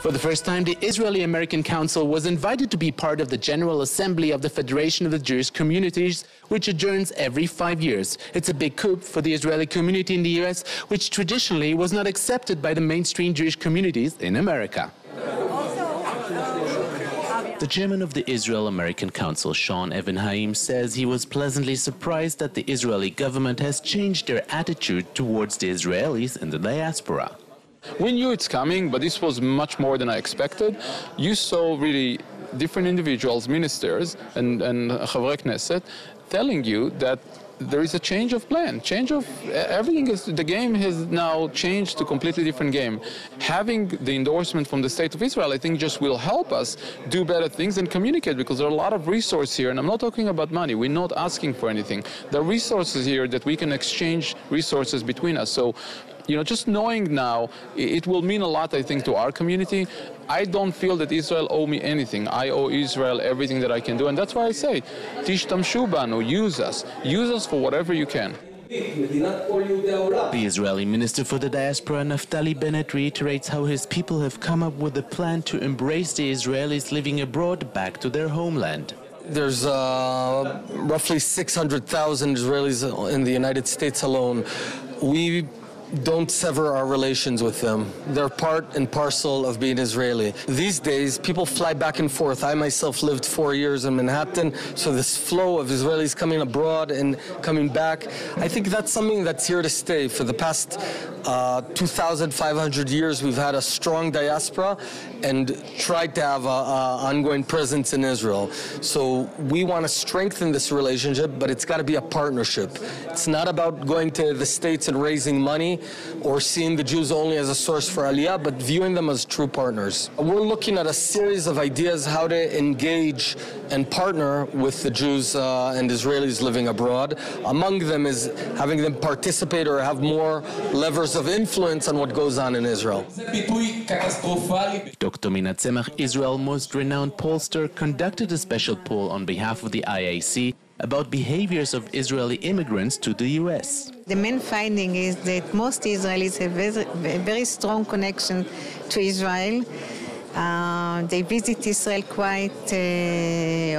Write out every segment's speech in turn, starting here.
For the first time, the Israeli-American Council was invited to be part of the General Assembly of the Federation of the Jewish Communities, which adjourns every 5 years. It's a big coup for the Israeli community in the US, which traditionally was not accepted by the mainstream Jewish communities in America. The chairman of the Israel-American Council, Sean Evan Haim, says he was pleasantly surprised that the Israeli government has changed their attitude towards the Israelis in the diaspora. We knew it's coming, but this was much more than I expected. You saw really different individuals, ministers and Chavrei Knesset, telling you that there is a change of plan, everything is, the game has now changed to a completely different game. Having the endorsement from the State of Israel, I think just will help us do better things and communicate, because there are a lot of resources here, and I'm not talking about money, we're not asking for anything. There are resources here that we can exchange resources between us. So, you know, just knowing now, it will mean a lot, I think, to our community. I don't feel that Israel owe me anything. I owe Israel everything that I can do, and that's why I say, tishtamshu banu, use us for whatever you can. The Israeli Minister for the Diaspora, Naftali Bennett, reiterates how his people have come up with a plan to embrace the Israelis living abroad back to their homeland. There's roughly 600,000 Israelis in the United States alone. We don't sever our relations with them. They're part and parcel of being Israeli. These days, people fly back and forth. I myself lived 4 years in Manhattan, so this flow of Israelis coming abroad and coming back, I think that's something that's here to stay. For the past 2,500 years, we've had a strong diaspora and tried to have an ongoing presence in Israel. So we want to strengthen this relationship, but it's got to be a partnership. It's not about going to the States and raising money or seeing the Jews only as a source for Aliyah, but viewing them as true partners. We're looking at a series of ideas how to engage and partner with the Jews and Israelis living abroad. Among them is having them participate or have more levers of influence on what goes on in Israel. Dr. Mina Tzemach, Israel's most renowned pollster, conducted a special poll on behalf of the IAC about behaviors of Israeli immigrants to the U.S. The main finding is that most Israelis have a very strong connection to Israel. They visit Israel quite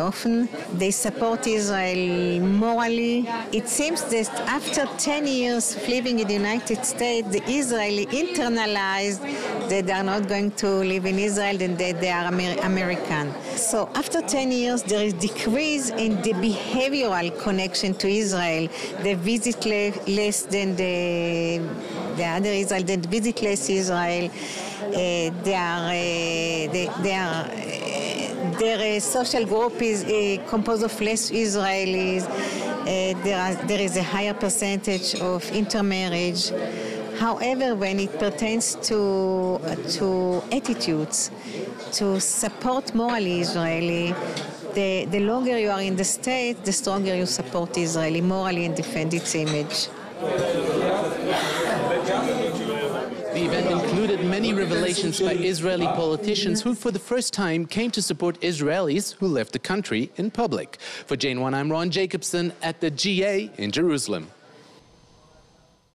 often. They support Israel morally. It seems that after 10 years of living in the United States, the Israeli internalized that they are not going to live in Israel and that they are American. So after 10 years, there is decrease in the behavioral connection to Israel. They visit less than the other Israel. They visit less Israel. Their social group is composed of less Israelis. There is a higher percentage of intermarriage. However, when it pertains to attitudes, to support morally Israeli, the longer you are in the state, the stronger you support Israeli morally and defend its image. The event included many revelations by Israeli politicians who for the first time came to support Israelis who left the country in public. For Jane 1, I'm Ron Jacobson at the GA in Jerusalem.